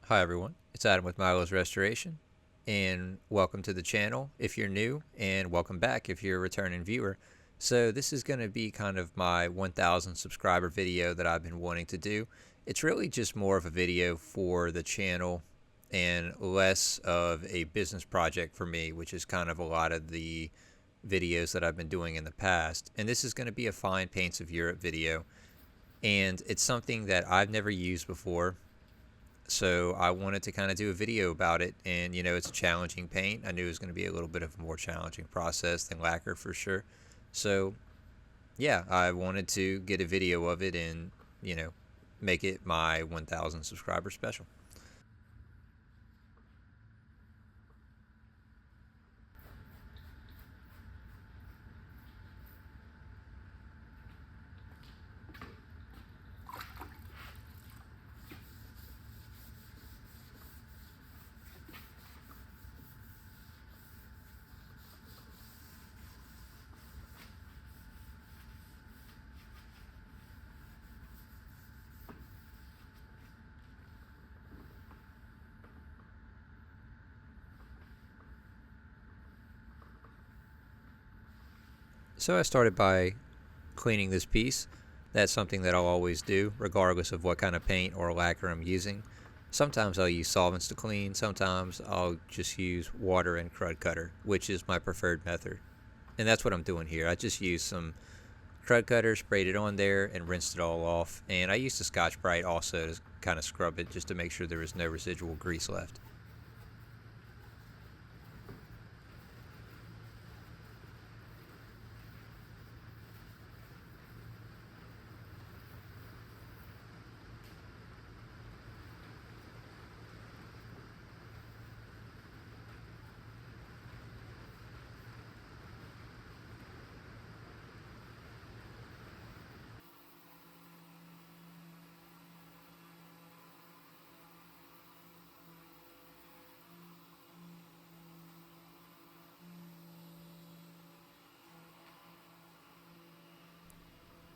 Hi everyone, it's Adam with Milo's Restoration, and welcome to the channel if you're new, and welcome back if you're a returning viewer. So this is going to be kind of my 1000 subscriber video that I've been wanting to do. It's really just more of a video for the channel and less of a business project for me, which is kind of a lot of the videos that I've been doing in the past. And this is going to be a Fine Paints of Europe video, and it's something that I've never used before. So I wanted to kind of do a video about it, and it's a challenging paint. I knew it was going to be a little bit of a more challenging process than lacquer for sure. So yeah, I wanted to get a video of it and make it my 1000 subscriber special. So I started by cleaning this piece. That's something that I'll always do regardless of what kind of paint or lacquer I'm using. Sometimes I'll use solvents to clean, sometimes I'll just use water and crud cutter, which is my preferred method. And that's what I'm doing here. I just used some crud cutter, sprayed it on there, and rinsed it all off. And I used a Scotch-Brite also to kind of scrub it just to make sure there was no residual grease left.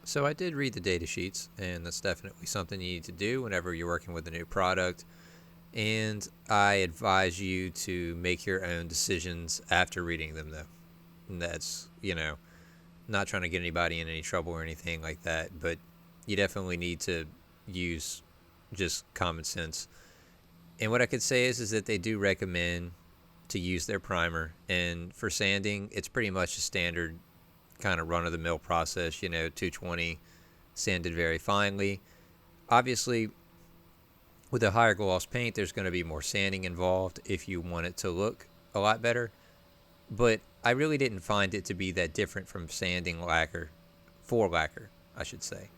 So I did read the data sheets, and that's definitely something you need to do whenever you're working with a new product. And I advise you to make your own decisions after reading them, though. And that's, not trying to get anybody in any trouble or anything like that, but you definitely need to use just common sense. And what I could say is that they do recommend to use their primer. And for sanding, it's pretty much a standard kind of run of the mill process, 220 sanded very finely. Obviously, with a higher gloss paint, there's going to be more sanding involved if you want it to look a lot better. But I really didn't find it to be that different from sanding lacquer, for lacquer, I should say.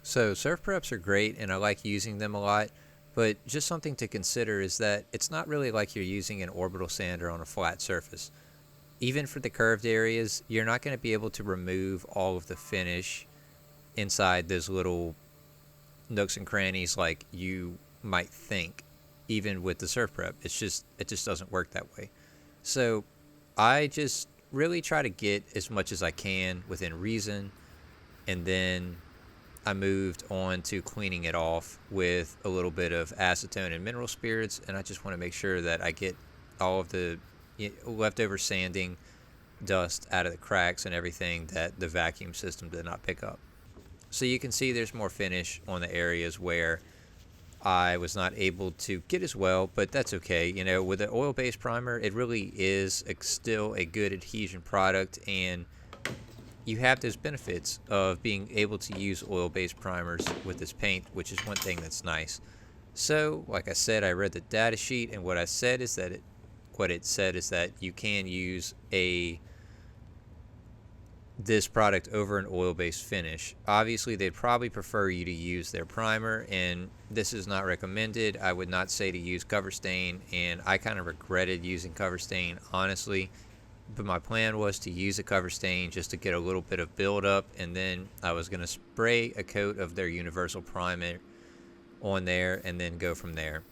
So surf preps are great, and I like using them a lot. But just something to consider is that it's not really like you're using an orbital sander on a flat surface. Even for the curved areas, you're not going to be able to remove all of the finish inside those little nooks and crannies like you might think, even with the surf prep. It just doesn't work that way. So I just really try to get as much as I can within reason, and then I moved on to cleaning it off with a little bit of acetone and mineral spirits, and I just want to make sure that I get all of the leftover sanding dust out of the cracks and everything that the vacuum system did not pick up. So you can see there's more finish on the areas where I was not able to get as well, but that's okay. With an oil-based primer, it really is still a good adhesion product, and you have those benefits of being able to use oil-based primers with this paint, which is one thing that's nice. So, like I said, I read the data sheet, and what it said is that you can use a this product over an oil-based finish. Obviously, they'd probably prefer you to use their primer, and this is not recommended. I would not say to use cover stain, and I kind of regretted using cover stain, honestly. But my plan was to use a cover stain just to get a little bit of buildup, and then I was going to spray a coat of their universal primer on there and then go from there.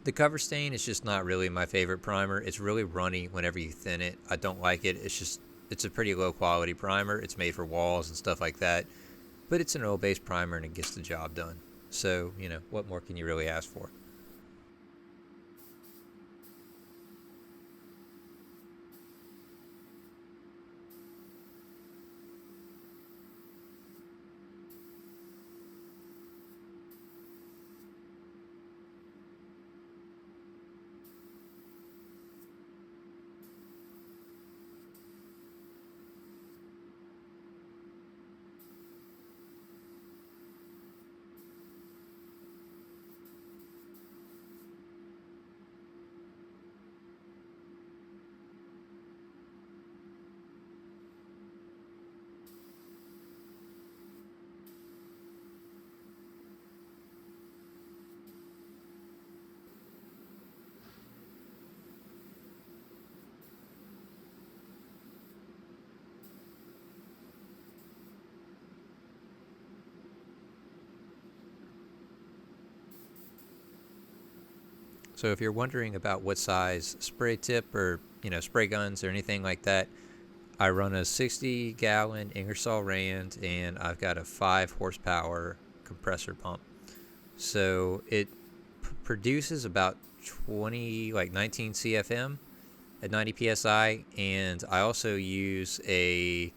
The cover stain is just not really my favorite primer. It's really runny whenever you thin it. I don't like it. It's a pretty low quality primer. It's made for walls and stuff like that, but it's an oil based primer and it gets the job done. So, what more can you really ask for? So if you're wondering about what size spray tip or, spray guns or anything like that, I run a 60-gallon Ingersoll Rand and I've got a 5 horsepower compressor pump. So it produces about 19 CFM at 90 psi, and I also use a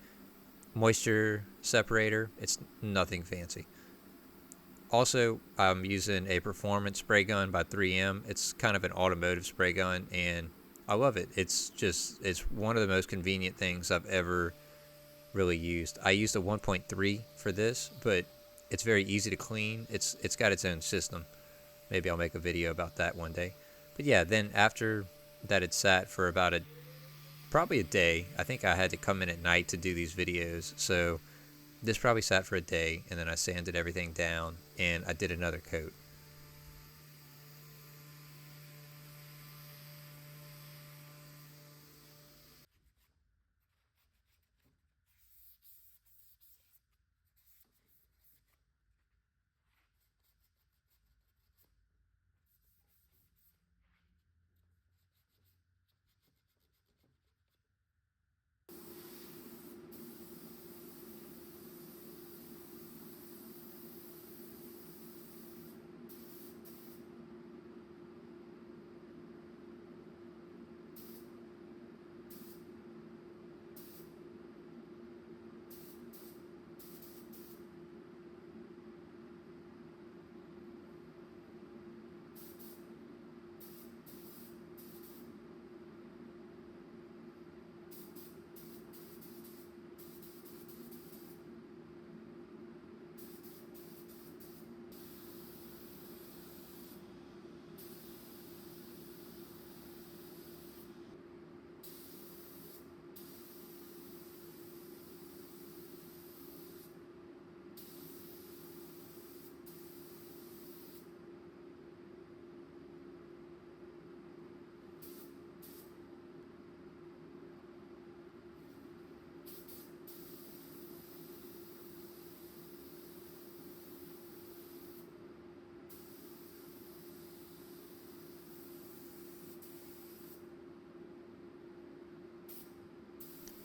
moisture separator. It's nothing fancy. Also, I'm using a performance spray gun by 3M. It's kind of an automotive spray gun, and I love it. It's one of the most convenient things I've ever really used. I used a 1.3 for this, but it's very easy to clean. It's got its own system. Maybe I'll make a video about that one day. But yeah, then after that it sat for probably a day. I think I had to come in at night to do these videos, so this probably sat for a day, and then I sanded everything down and I did another coat.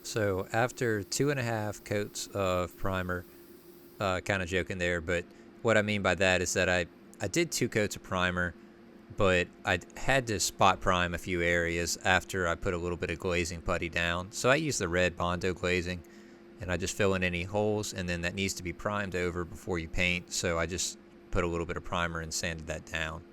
So after 2.5 coats of primer, kind of joking there, but what I mean by that is that I did 2 coats of primer, but I had to spot prime a few areas after I put a little bit of glazing putty down. So I use the red Bondo glazing, and I just fill in any holes, and then that needs to be primed over before you paint. So I just put a little bit of primer and sanded that down.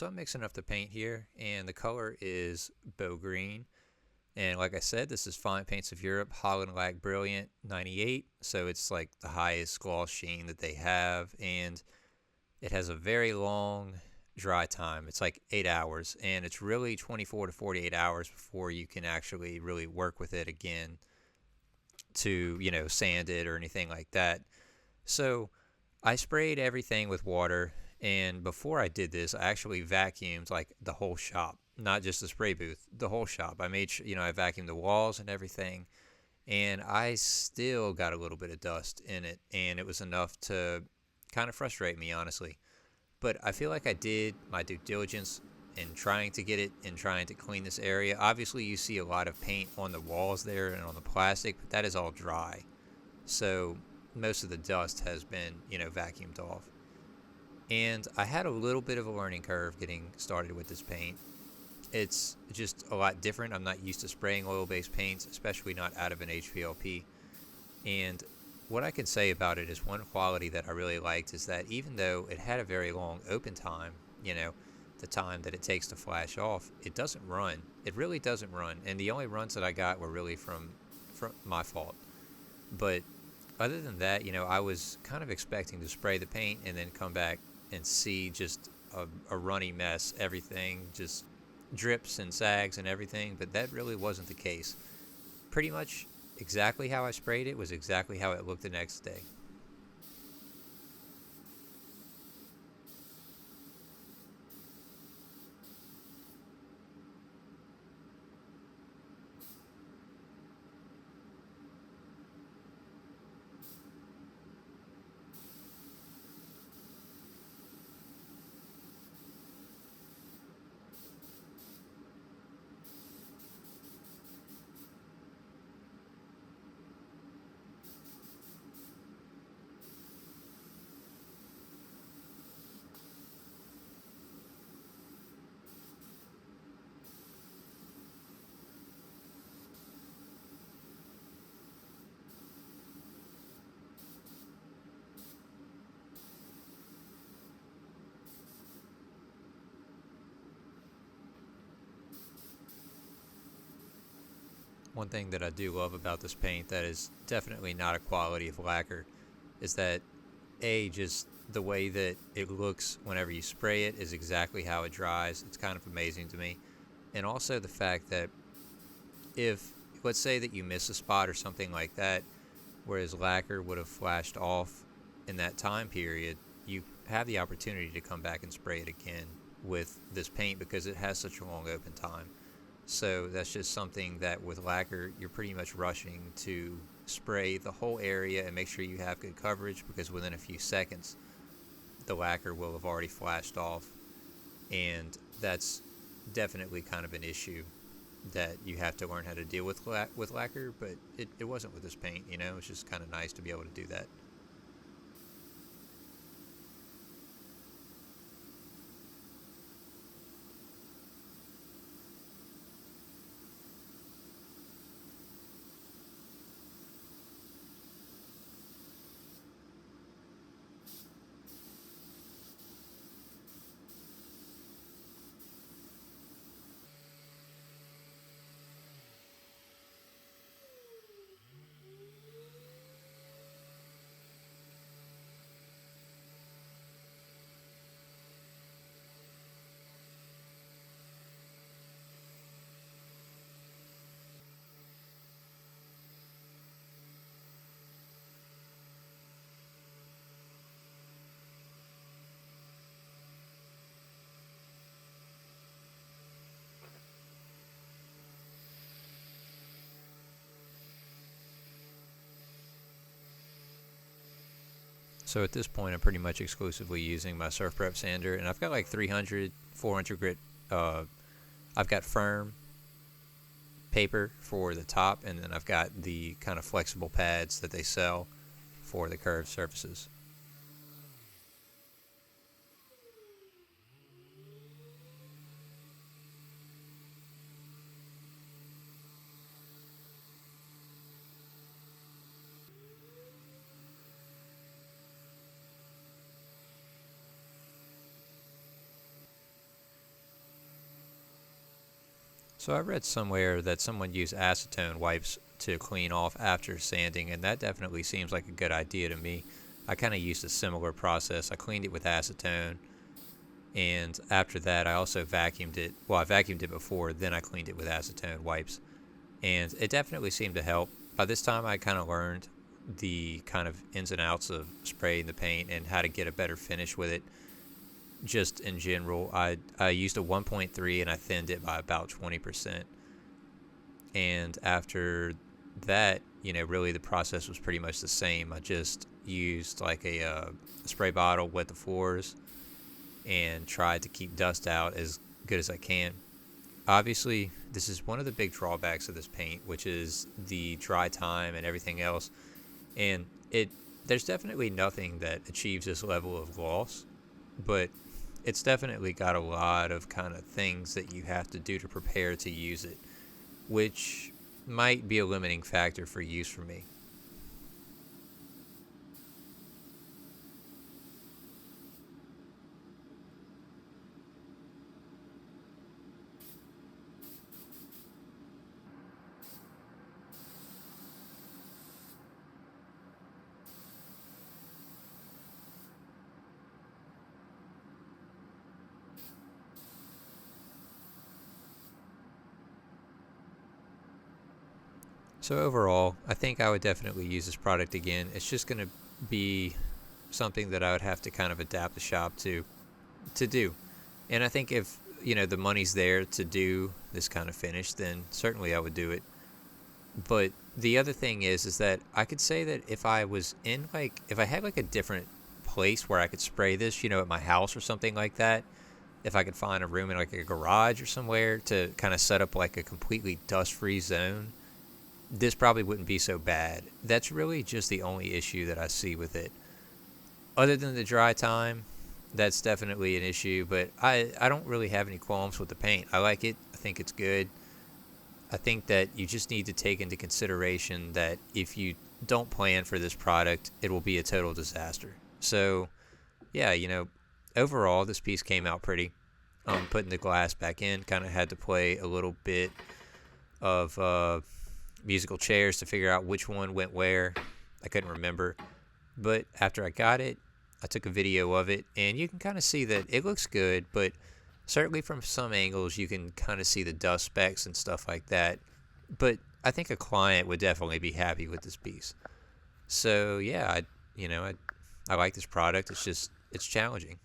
So I'm mixing up the paint here, and the color is Beau Green. And like I said, this is Fine Paints of Europe Holland Lac Brilliant 98. So it's like the highest gloss sheen that they have, and it has a very long dry time. It's like 8 hours, and it's really 24 to 48 hours before you can actually really work with it again to, sand it or anything like that. So I sprayed everything with water, and before I did this, I actually vacuumed like the whole shop, not just the spray booth, the whole shop. I made sure, I vacuumed the walls and everything, and I still got a little bit of dust in it, and it was enough to kind of frustrate me, honestly. But I feel like I did my due diligence in trying to get it and trying to clean this area. Obviously, you see a lot of paint on the walls there and on the plastic, but that is all dry. So most of the dust has been, vacuumed off. And I had a little bit of a learning curve getting started with this paint. It's just a lot different. I'm not used to spraying oil-based paints, especially not out of an HVLP. And what I can say about it is one quality that I really liked is that even though it had a very long open time, the time that it takes to flash off, it doesn't run. It really doesn't run. And the only runs that I got were really from my fault. But other than that, I was kind of expecting to spray the paint and then come back and see just a runny mess, everything just drips and sags and everything, but that really wasn't the case. Pretty much exactly how I sprayed it was exactly how it looked the next day. One thing that I do love about this paint that is definitely not a quality of lacquer is that just the way that it looks whenever you spray it is exactly how it dries. It's kind of amazing to me. And also the fact that if, let's say that you miss a spot or something like that, whereas lacquer would have flashed off in that time period, you have the opportunity to come back and spray it again with this paint because it has such a long open time. So that's just something that with lacquer, you're pretty much rushing to spray the whole area and make sure you have good coverage because within a few seconds, the lacquer will have already flashed off. And that's definitely kind of an issue that you have to learn how to deal with lacquer, but it wasn't with this paint, it's just kind of nice to be able to do that. So at this point, I'm pretty much exclusively using my Surf Prep sander, and I've got like 300, 400 grit. I've got firm paper for the top, and then I've got the kind of flexible pads that they sell for the curved surfaces. So I read somewhere that someone used acetone wipes to clean off after sanding, and that definitely seems like a good idea to me. I kind of used a similar process. I cleaned it with acetone, and after that, I also vacuumed it. Well, I vacuumed it before, then I cleaned it with acetone wipes, and it definitely seemed to help. By this time, I kind of learned the kind of ins and outs of spraying the paint and how to get a better finish with it. Just in general, I used a 1.3 and I thinned it by about 20%. And after that, really the process was pretty much the same. I just used like a spray bottle, wet the floors, and tried to keep dust out as good as I can. Obviously, this is one of the big drawbacks of this paint, which is the dry time and everything else. And there's definitely nothing that achieves this level of gloss, but it's definitely got a lot of kind of things that you have to do to prepare to use it, which might be a limiting factor for use for me. So overall, I think I would definitely use this product again. It's just going to be something that I would have to kind of adapt the shop to do. And I think if, the money's there to do this kind of finish, then certainly I would do it. But the other thing is that I could say that if I was in if I had like a different place where I could spray this, at my house or something like that, if I could find a room in like a garage or somewhere to kind of set up like a completely dust-free zone, this probably wouldn't be so bad. That's really just the only issue that I see with it. Other than the dry time, that's definitely an issue, but I don't really have any qualms with the paint. I like it. I think it's good. I think that you just need to take into consideration that if you don't plan for this product, it will be a total disaster. So, yeah, overall, this piece came out pretty. Putting the glass back in, kind of had to play a little bit of musical chairs to figure out which one went where. I couldn't remember. But after I got it, I took a video of it, and you can kind of see that it looks good, but certainly from some angles you can kind of see the dust specks and stuff like that. But I think a client would definitely be happy with this piece. So yeah, I like this product. It's challenging.